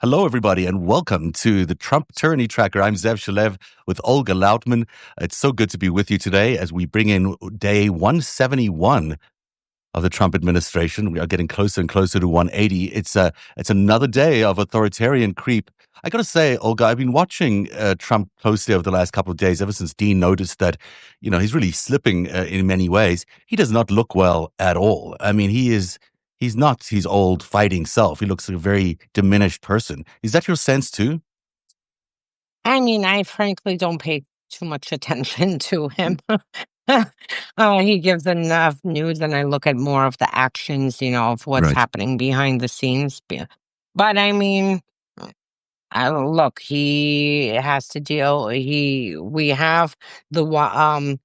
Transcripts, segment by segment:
Hello, everybody, and welcome to the Trump Tyranny Tracker. I'm Zev Shalev with Olga Lautman. It's so good to be with you today as we bring in day 171 of the Trump administration. We are getting closer and closer to 180. It's another day of authoritarian creep. I got to say, Olga, I've been watching Trump closely over the last couple of days, ever since Dean noticed that, he's really slipping in many ways. He does not look well at all. I mean, he's not his old fighting self. He looks like a very diminished person. Is that your sense too? I mean, I frankly don't pay too much attention to him. He gives enough news, and I look at more of the actions, of what's Right. happening behind the scenes. But I mean, look, he has to deal. We have the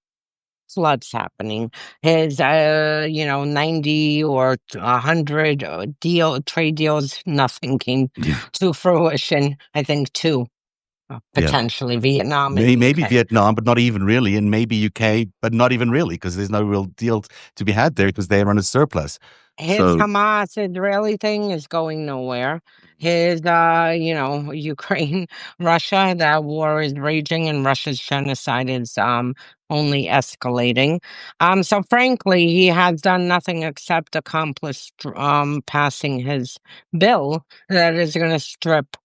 floods happening. His 90 or 100 trade deals, nothing came Yeah. to fruition. I think two. Yeah. Potentially Vietnam and Maybe UK. Vietnam, but not even really, and maybe UK, but not even really, because there's no real deal to be had there because they run a surplus. His So, Hamas Israeli thing is going nowhere. His, Ukraine, Russia, that war is raging, and Russia's genocide is only escalating. So frankly, he has done nothing except accomplish passing his bill that is going to strip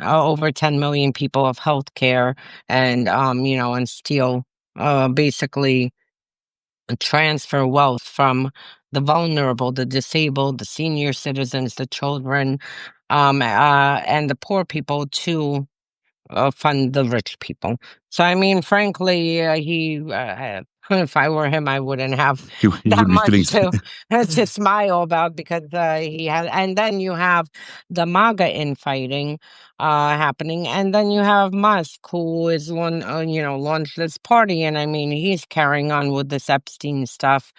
over 10 million people of health care and steal basically transfer wealth from the vulnerable, the disabled, the senior citizens, the children, and the poor people to fund the rich people. So, I mean, frankly, if I were him, I wouldn't have you that would be feeling. much to smile about because he has. And then you have the MAGA infighting happening, and then you have Musk, who is launched this party, and I mean, he's carrying on with this Epstein stuff.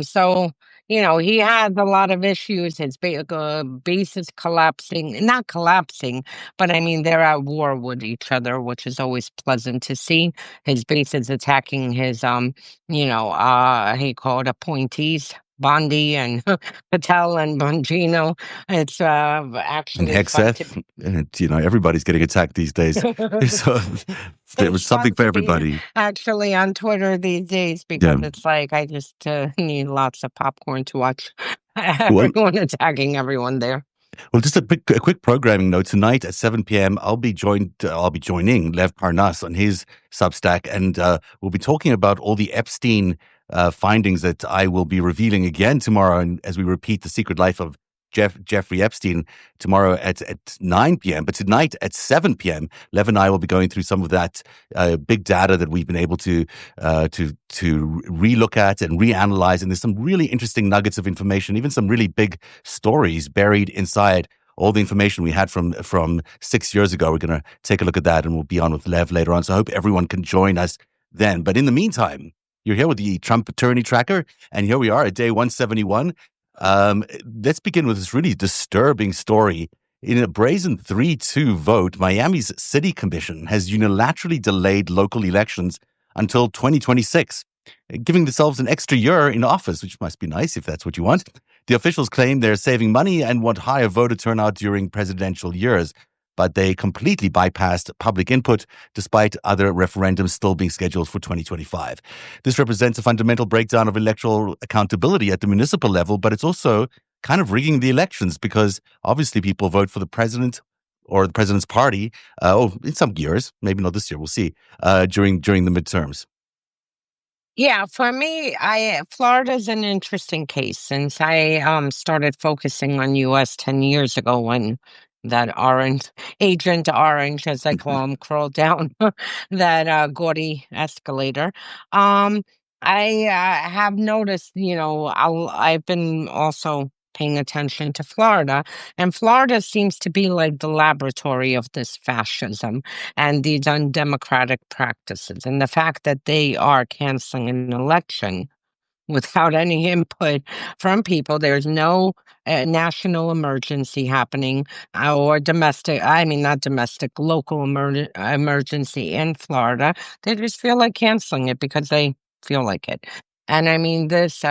So he had a lot of issues. His base is collapsing, not collapsing, but I mean, they're at war with each other, which is always pleasant to see. His base is attacking his, he called appointees, Bondi and Patel and Bongino. It's And actually fun to. Hexeth, and everybody's getting attacked these days. So there was It's something fun for to be everybody. actually on Twitter these days Yeah. because it's like I just need lots of popcorn to watch Well, everyone attacking everyone there. well, just a quick programming note. Tonight at 7 p.m., I'll be joining Lev Parnas on his Substack, and we'll be talking about all the Epstein findings that I will be revealing again tomorrow, and as we repeat the secret life of Jeffrey Epstein tomorrow at 9 p.m. But tonight at 7 p.m., Lev and I will be going through some of that big data that we've been able to relook at and reanalyze. And there's some really interesting nuggets of information, even some really big stories buried inside all the information we had from 6 years ago. We're going to take a look at that, and we'll be on with Lev later on. So I hope everyone can join us then. But in the meantime, you're here with the Trump Attorney Tracker, and here we are at day 171. Let's begin with this really disturbing story. In a brazen 3-2 vote, Miami's City Commission has unilaterally delayed local elections until 2026, giving themselves an extra year in office, which must be nice if that's what you want. The officials claim they're saving money and want higher voter turnout during presidential years, but they completely bypassed public input despite other referendums still being scheduled for 2025. This represents a fundamental breakdown of electoral accountability at the municipal level, but it's also kind of rigging the elections because obviously people vote for the president or the president's party, in some years, maybe not this year, we'll see, during the midterms. Yeah, for me, Florida's an interesting case since I started focusing on US 10 years ago when that orange agent orange, as I call him, crawled down that gaudy escalator. Um I have noticed, I've been also paying attention to Florida, and Florida seems to be like the laboratory of this fascism and these undemocratic practices. And the fact that they are canceling an election without any input from people, there's no national emergency happening or domestic, I mean, not domestic, local emergency in Florida. They just feel like canceling it because they feel like it. And I mean, this,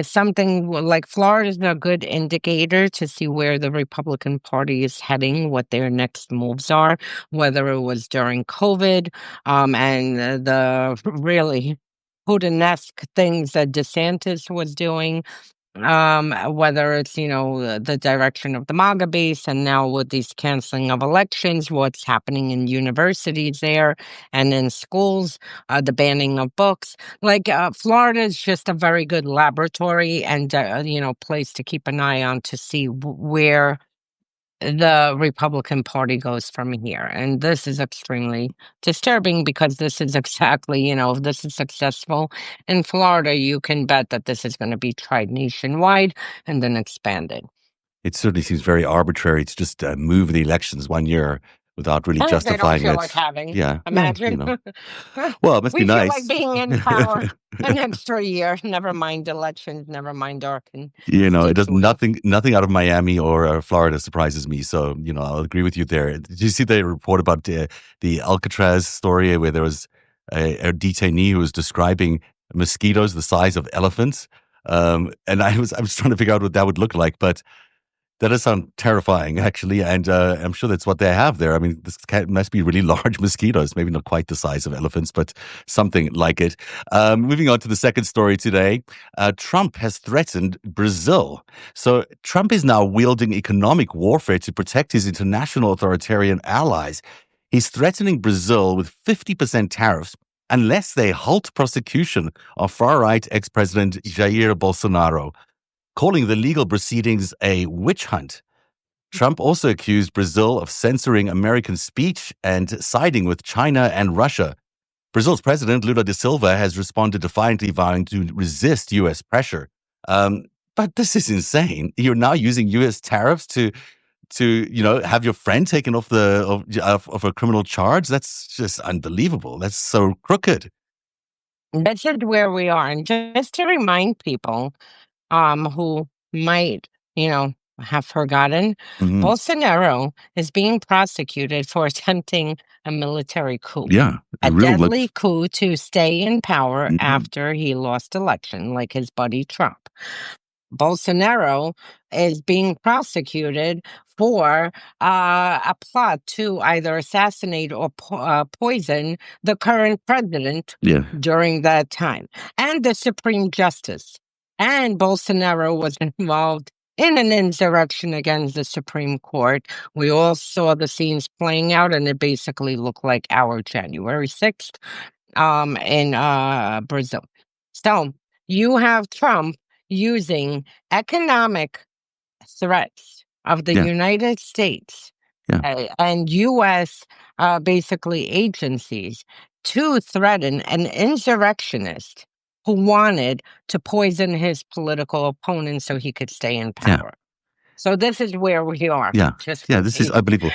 something like Florida is a good indicator to see where the Republican Party is heading, what their next moves are, whether it was during COVID, and the really Putin-esque things that DeSantis was doing, whether it's, the direction of the MAGA base, and now with these canceling of elections, what's happening in universities there and in schools, the banning of books. Like, Florida is just a very good laboratory and, place to keep an eye on to see where the Republican Party goes from here. And this is extremely disturbing because this is exactly, if this is successful in Florida, you can bet that this is going to be tried nationwide and then expanded. It certainly seems very arbitrary to just move the elections 1 year without really They don't justifying feel it. like having. Yeah. Imagine. Well, it must be We feel like nice. being in power an extra year. Never mind elections, never mind our It does constituents. nothing out of Miami or Florida surprises me. So, I'll agree with you there. Did you see the report about the Alcatraz story where there was a detainee who was describing mosquitoes the size of elephants? And I was trying to figure out what that would look like, but that does sound terrifying, actually, and I'm sure that's what they have there. I mean, this must be really large mosquitoes, maybe not quite the size of elephants, but something like it. Moving on to the second story today, Trump has threatened Brazil. So Trump is now wielding economic warfare to protect his international authoritarian allies. He's threatening Brazil with 50% tariffs unless they halt prosecution of far-right ex-president Jair Bolsonaro, calling the legal proceedings a witch hunt. Trump also accused Brazil of censoring American speech and siding with China and Russia. Brazil's president, Lula da Silva, has responded defiantly, vowing to resist U.S. pressure. But this is insane. You're now using U.S. tariffs to have your friend taken off of a criminal charge. That's just unbelievable. That's so crooked. This is where we are. And just to remind people, who might, have forgotten, Mm-hmm. Bolsonaro is being prosecuted for attempting a military coup, Yeah, a real deadly coup to stay in power Mhm. after he lost election, like his buddy Trump. Bolsonaro is being prosecuted for a plot to either assassinate or poison the current president Yeah, during that time, and the Supreme Justice. And Bolsonaro was involved in an insurrection against the Supreme Court. We all saw the scenes playing out, and it basically looked like our January 6th in Brazil. So you have Trump using economic threats of the yeah, United States yeah, and U.S. Basically agencies to threaten an insurrectionist who wanted to poison his political opponent so he could stay in yeah. power. So this is where we are. Yeah. Just Yeah, this is unbelievable.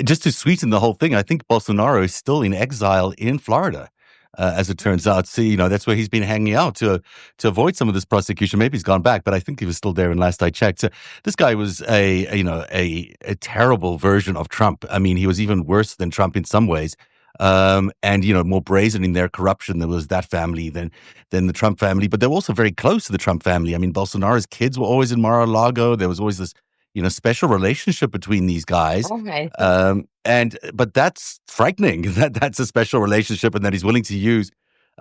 Just to sweeten the whole thing, I think Bolsonaro is still in exile in Florida, as it turns out. So, that's where he's been hanging out to avoid some of this prosecution. Maybe he's gone back, but I think he was still there. And last I checked, so this guy was a terrible version of Trump. I mean, he was even worse than Trump in some ways. And more brazen in their corruption. There was that family than the Trump family, but they were also very close to the Trump family. I mean, Bolsonaro's kids were always in Mar-a-Lago. There was always this special relationship between these guys. okay. But that's frightening that's a special relationship, and that he's willing to use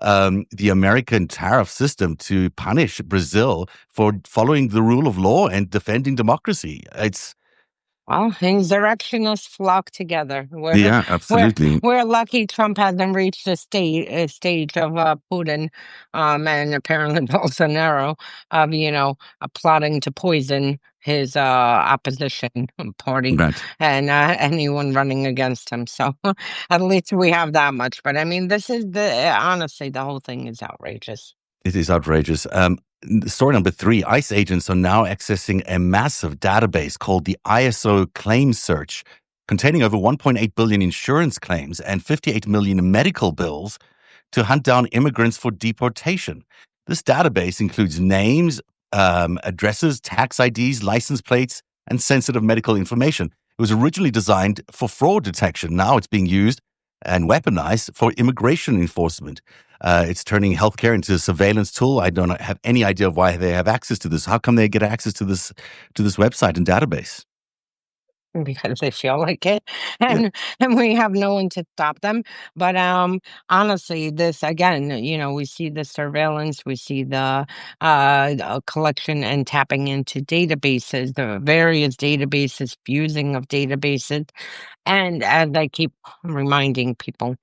the American tariff system to punish Brazil for following the rule of law and defending democracy. Well, insurrectionists flock together. Yeah, We're absolutely. we're lucky Trump hasn't reached the stage of Putin, and apparently Bolsonaro of plotting to poison his opposition party Right. and anyone running against him. So at least we have that much. But I mean, this is honestly the whole thing is outrageous. It is outrageous. Story number 3, ICE agents are now accessing a massive database called the ISO Claim Search, containing over 1.8 billion insurance claims and 58 million medical bills to hunt down immigrants for deportation. This database includes names, addresses, tax IDs, license plates, and sensitive medical information. It was originally designed for fraud detection. Now it's being used and weaponized for immigration enforcement. It's turning healthcare into a surveillance tool. I don't have any idea of why they have access to this. How come they get access to this website and database? because they feel like it, Yeah, and we have no one to stop them. But honestly, this again, we see the surveillance, we see the collection and tapping into databases, the various databases, fusing of databases, and as I keep reminding people,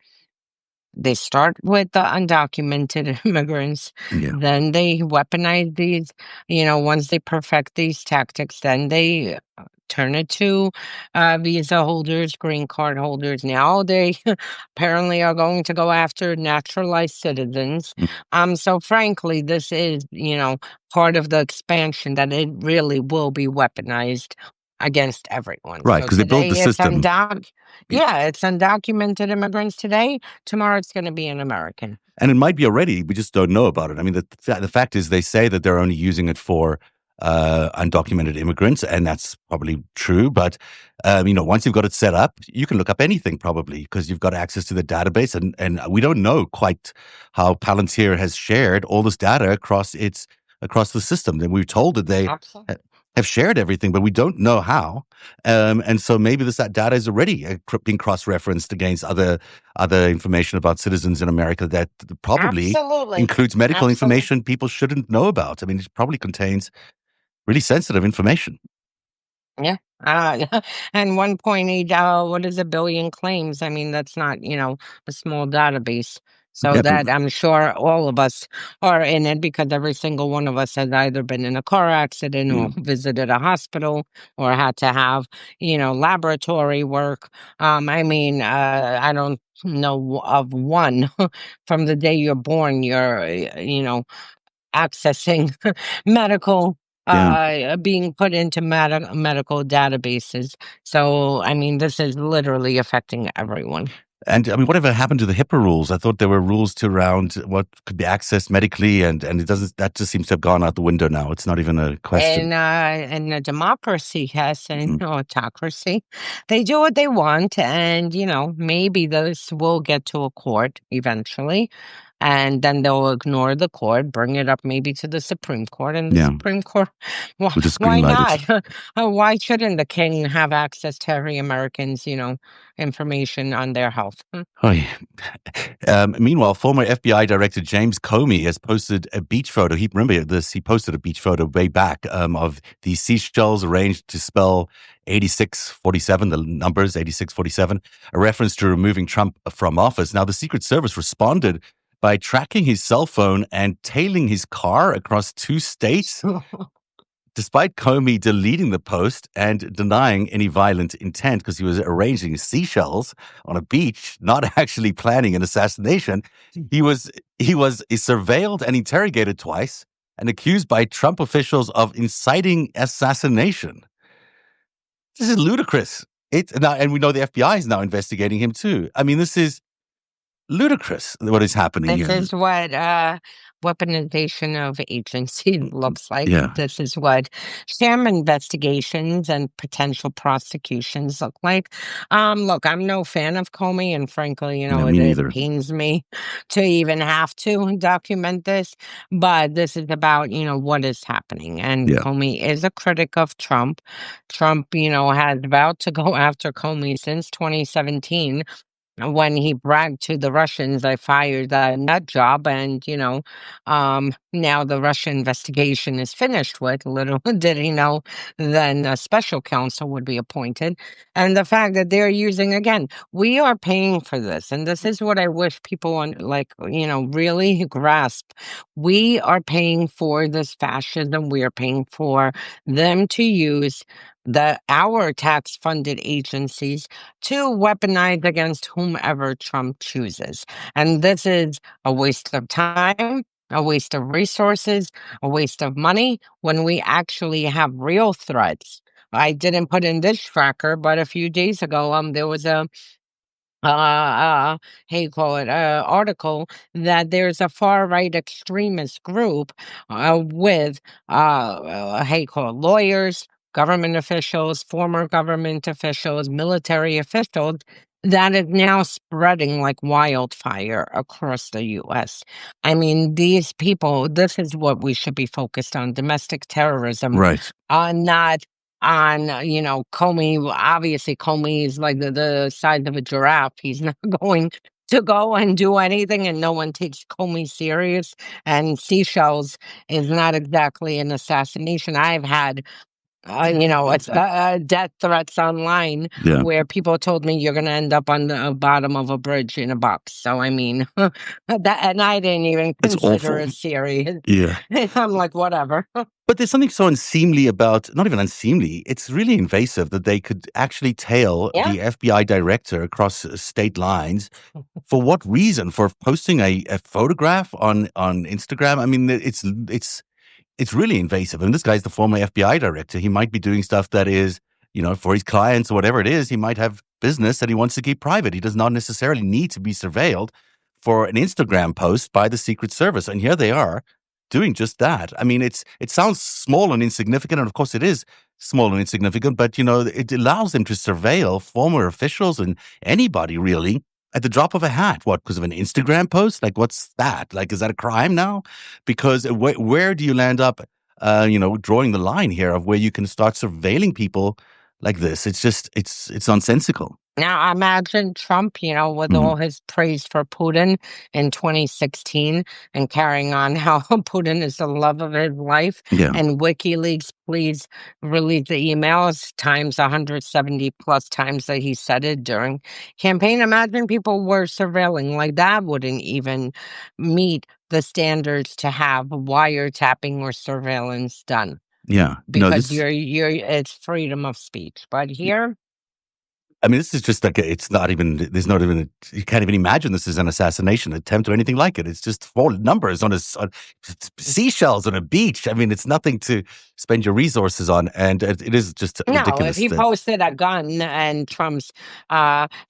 they start with the undocumented immigrants, yeah, then they weaponize these, once they perfect these tactics, then they turn it to visa holders, green card holders. Now they apparently are going to go after naturalized citizens. mm, So frankly, this is, part of the expansion that it really will be weaponized against everyone. right. So Because they build the today it's system. yeah, it's undocumented immigrants today. Tomorrow it's going to be an American. And it might be already. We just don't know about it. I mean, the fact is, they say that they're only using it for undocumented immigrants, and that's probably true. But once you've got it set up, you can look up anything probably because you've got access to the database, and we don't know quite how Palantir has shared all this data across the system. And we're told that they Absolutely. have shared everything, but we don't know how. And so maybe that data is already being cross-referenced against other information about citizens in America that probably Absolutely. includes medical Absolutely. information people shouldn't know about. I mean, it probably contains really sensitive information. Yeah. And 1.8, what is a billion claims? I mean, that's not, a small database. So Yeah, but that I'm sure all of us are in it because every single one of us has either been in a car accident or mm, visited a hospital or had to have, laboratory work. I mean, I don't know of one from the day you're born, you're, accessing medical yeah. being put into medical databases. So I mean this is literally affecting everyone. And I mean, whatever happened to the HIPAA rules? I thought there were rules to around what could be accessed medically, and it doesn't. That just seems to have gone out the window now. It's not even a question. And a democracy has an Mhm. autocracy. They do what they want, and maybe this will get to a court eventually, and then they'll ignore the court, bring it up maybe to the Supreme Court, and the Yeah, Supreme Court, why, we'll just why greenlight it. not? Why shouldn't the king have access to every American's, information on their health? Oh, yeah. Meanwhile, former FBI Director James Comey has posted a beach photo. Remember this? He posted a beach photo way back of the seashells arranged to spell 8647, the numbers 8647, a reference to removing Trump from office. Now, the Secret Service responded by tracking his cell phone and tailing his car across 2 states. Despite Comey deleting the post and denying any violent intent because he was arranging seashells on a beach, not actually planning an assassination, he was surveilled and interrogated twice and accused by Trump officials of inciting assassination. This is ludicrous. And we know the FBI is now investigating him too. I mean, this is ludicrous what is happening This here. is what weaponization of agency looks like. Yeah, This is what sham investigations and potential prosecutions look like. Look, I'm no fan of Comey, and frankly, yeah, it, me it neither. pains me to even have to document this. But this is about, what is happening. And Yeah, Comey is a critic of Trump. Trump, has vowed to go after Comey since 2017 when he bragged to the Russians, I fired that nut job, and now the Russia investigation is finished with. Little did he know, then a special counsel would be appointed, and the fact that they're using again, we are paying for this, and this is what I wish people really grasp. We are paying for this fascism. We are paying for them to use our tax funded agencies to weaponize against whomever Trump chooses. And this is a waste of time, a waste of resources, a waste of money when we actually have real threats. I didn't put in this tracker, but a few days ago, there was a how you call it, article that there's a far right extremist group with how you call it, lawyers, government officials, former government officials, military officials that is now spreading like wildfire across the US. I mean, these people, this is what we should be focused on, domestic terrorism, Right. not on, Comey. Obviously, Comey is like the size of a giraffe. He's not going to go and do anything, and no one takes Comey serious. And Seashells is not exactly an assassination. I've had it's death threats online Yeah. where people told me you're going to end up on the bottom of a bridge in a box. So, I mean, and I didn't even It's consider awful. it serious. Yeah. I'm like, whatever. But there's something so unseemly about, not even unseemly, it's really invasive that they could actually tail Yeah. the FBI director across state lines. For what reason? For posting a photograph on Instagram? I mean, it's really invasive. And this guy's the former FBI director. He might be doing stuff that is, for his clients or whatever it is, he might have business that he wants to keep private. He does not necessarily need to be surveilled for an Instagram post by the Secret Service. And here they are doing just that. I mean, it sounds small and insignificant. And of course it is small and insignificant, but it allows them to surveil former officials and anybody really at the drop of a hat. What? Because of an Instagram post? Like, what's that? Like, is that a crime now? Because where do you land up, drawing the line here of where you can start surveilling people like this? It's just, it's nonsensical. Now, imagine Trump, with Mhm. all his praise for Putin in 2016 and carrying on how Putin is the love of his life. Yeah. And WikiLeaks, please release the emails times 170 plus times that he said it during campaign. Imagine people were surveilling. Like, that wouldn't even meet the standards to have wiretapping or surveillance done Yeah. No, because it's freedom of speech. But here, I mean, this is just like, it's not even, there's not even, you can't even imagine this is an assassination attempt or anything like it. It's just four numbers on seashells on a beach. I mean, it's nothing to spend your resources on. And it is just no, if ridiculous. he posted a gun and Trump's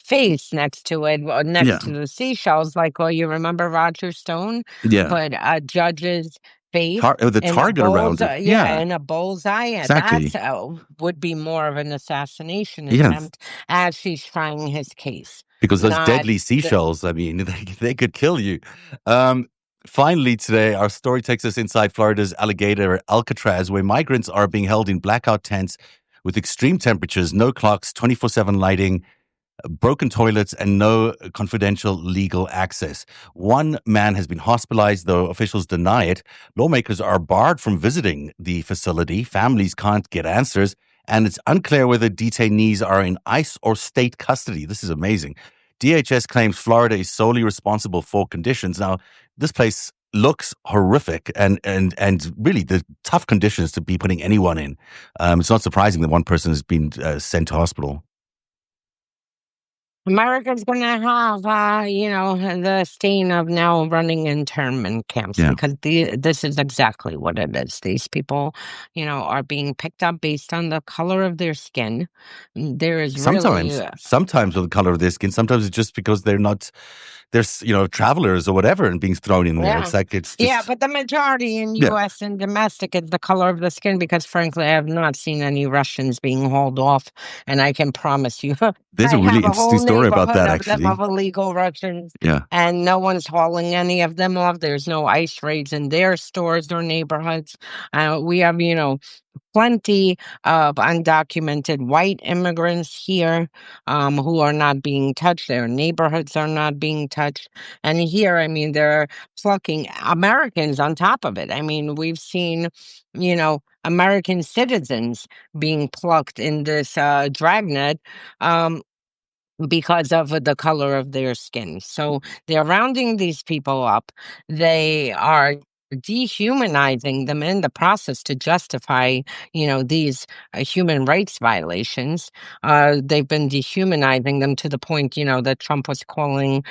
face next to it, Yeah. next to the seashells, like, well, you remember Roger Stone Yeah. put a judge's face The in a target around it. yeah, Yeah, in a bullseye. exactly. That's would be more of an assassination Yes. attempt as she's trying his case, Because those not deadly the. seashells, I mean, they could kill you. Um, Finally, today, our story takes us inside Florida's alligator Alcatraz, where migrants are being held in blackout tents with extreme temperatures, no clocks, 24/7 lighting, broken toilets, and no confidential legal access. One man has been hospitalized, though officials deny it. Lawmakers are barred from visiting the facility. Families can't get answers, and it's unclear whether detainees are in ICE or state custody. This is amazing. DHS claims Florida is solely responsible for conditions. Now, this place looks horrific and really the tough conditions to be putting anyone in. It's not surprising that one person has been sent to hospital. America's going to have, the stain of now running internment camps Yeah. because this is exactly what it is. These people, are being picked up based on the color of their skin. There is really, Sometimes with the color of their skin, sometimes it's just because they're travelers or whatever and being thrown in there. yeah. It's like, it's Yeah, just, but the majority in yeah, U.S. and domestic is the color of the skin because, frankly, I have not seen any Russians being hauled off. And I can promise you, there's I a have really a whole interesting story about neighborhood that, of them actually. of illegal Russians, Yeah. and no one's hauling any of them off. There's no ICE raids in their stores or neighborhoods. We have, plenty of undocumented white immigrants here who are not being touched. Their neighborhoods are not being touched. And here, I mean, they're plucking Americans on top of it. I mean, we've seen, American citizens being plucked in this dragnet. Because of the color of their skin. So they're rounding these people up. They are dehumanizing them in the process to justify, these human rights violations. They've been dehumanizing them to the point, that Trump was calling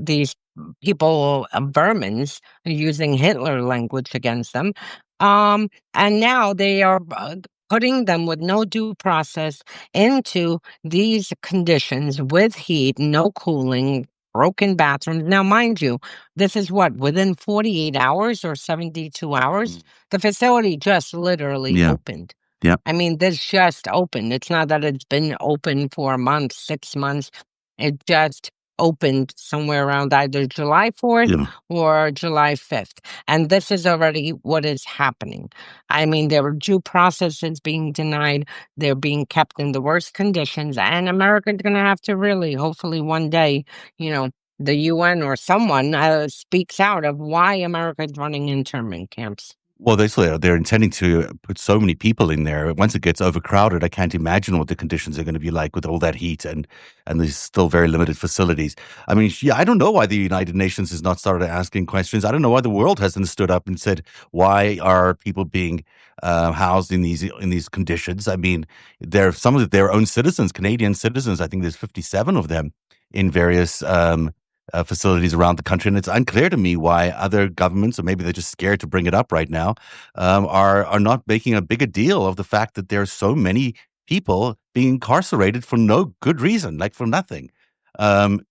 these people vermins, using Hitler language against them. And now they are putting them with no due process into these conditions with heat, no cooling, broken bathrooms. Now, mind you, this is what, within 48 hours or 72 hours? Mm. The facility just literally Yeah. opened. Yeah. I mean, this just opened. It's not that it's been open for a month, 6 months. It just opened somewhere around either July 4th Yeah. or July 5th. And this is already what is happening. I mean, there are due processes being denied. They're being kept in the worst conditions. And America's going to have to really, hopefully one day, the UN or someone speaks out of why America is running internment camps. Well, they're intending to put so many people in there. Once it gets overcrowded, I can't imagine what the conditions are going to be like with all that heat and there's still very limited facilities. I mean, yeah, I don't know why the United Nations has not started asking questions. I don't know why the world hasn't stood up and said, why are people being housed in these conditions? I mean, they're some of their own citizens, Canadian citizens. I think there's 57 of them in various facilities around the country, and it's unclear to me why other governments, or maybe they're just scared to bring it up right now, are not making a bigger deal of the fact that there are so many people being incarcerated for no good reason, like for nothing, and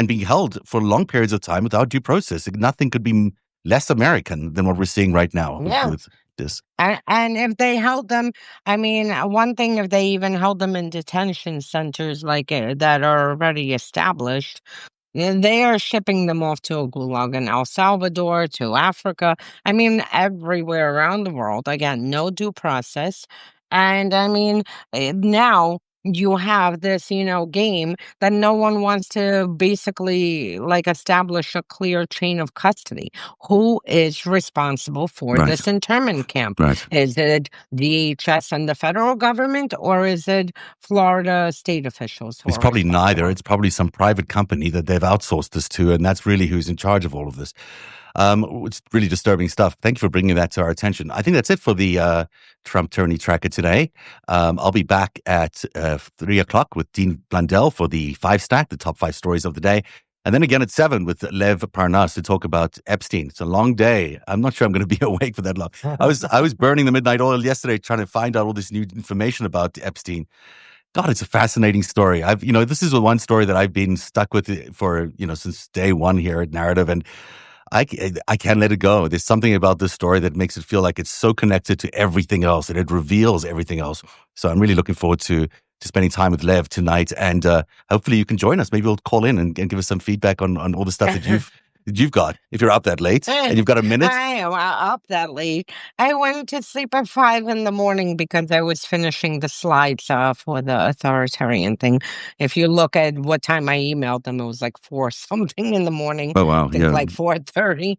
being held for long periods of time without due process. Nothing could be less American than what we're seeing right now Yeah. with this. And if they held them, I mean, one thing if they even held them in detention centers like that are already established, they are shipping them off to a gulag in El Salvador, to Africa. I mean, everywhere around the world. Again, no due process. And I mean, now you have this, game that no one wants to basically like establish a clear chain of custody. Who is responsible for Right, this internment camp? right. Is it DHS and the federal government, or is it Florida state officials who It's are probably neither. responsible? It's probably some private company that they've outsourced this to, and that's really who's in charge of all of this. It's really disturbing stuff. Thank you for bringing that to our attention. I think that's it for the Trump Tyranny Tracker today. I'll be back at 3 o'clock with Dean Blundell for the 5-stack, the top 5 stories of the day. And then again at 7 with Lev Parnas to talk about Epstein. It's a long day. I'm not sure I'm going to be awake for that long. I was burning the midnight oil yesterday trying to find out all this new information about Epstein. God, it's a fascinating story. This is the one story that I've been stuck with for, since day one here at Narrative, and I can't let it go. There's something about this story that makes it feel like it's so connected to everything else, and it reveals everything else. So I'm really looking forward to spending time with Lev tonight, and hopefully you can join us. Maybe we'll call in and give us some feedback on all the stuff that you've got. If you're up that late and you've got a minute. I am up that late. I went to sleep at 5 in the morning because I was finishing the slides for the Authoritarian thing. If you look at what time I emailed them, it was like 4 something in the morning. Oh, wow. I think Yeah. like 4:30.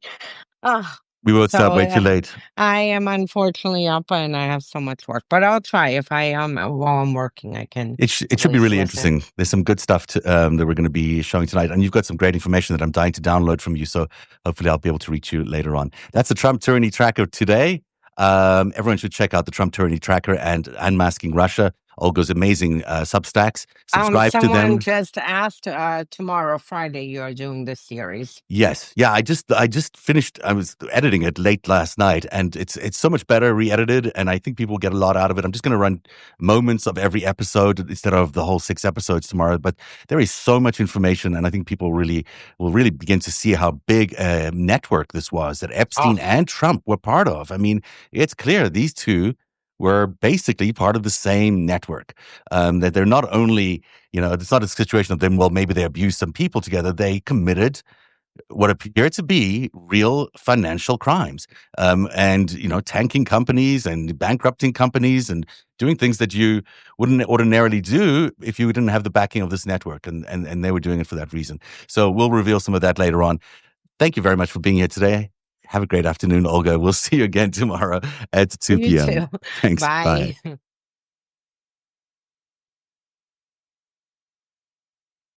We both So, way too late. I am unfortunately up and I have so much work, but I'll try. If I am while I'm working, I can. It should at be least really listen. interesting. There's some good stuff that we're going to be showing tonight, and you've got some great information that I'm dying to download from you. So hopefully I'll be able to reach you later on. That's the Trump Tyranny Tracker today. Everyone should check out the Trump Tyranny Tracker and Unmasking Russia. Olga's amazing Substacks. Subscribe to them. Someone just asked tomorrow, Friday, you're doing this series. Yes. Yeah, I just finished. I was editing it late last night, and it's so much better re-edited, and I think people will get a lot out of it. I'm just going to run moments of every episode instead of the whole 6 episodes tomorrow, but there is so much information, and I think people will really begin to see how big a network this was that Epstein and Trump were part of. I mean, it's clear these two were basically part of the same network. That they're not only, it's not a situation of them, well, maybe they abused some people together. They committed what appear to be real financial crimes, and tanking companies and bankrupting companies and doing things that you wouldn't ordinarily do if you didn't have the backing of this network, and they were doing it for that reason. So we'll reveal some of that later on. Thank you very much for being here today. Have a great afternoon, Olga. We'll see you again tomorrow at 2 You p.m. too. Thanks. Bye. Bye.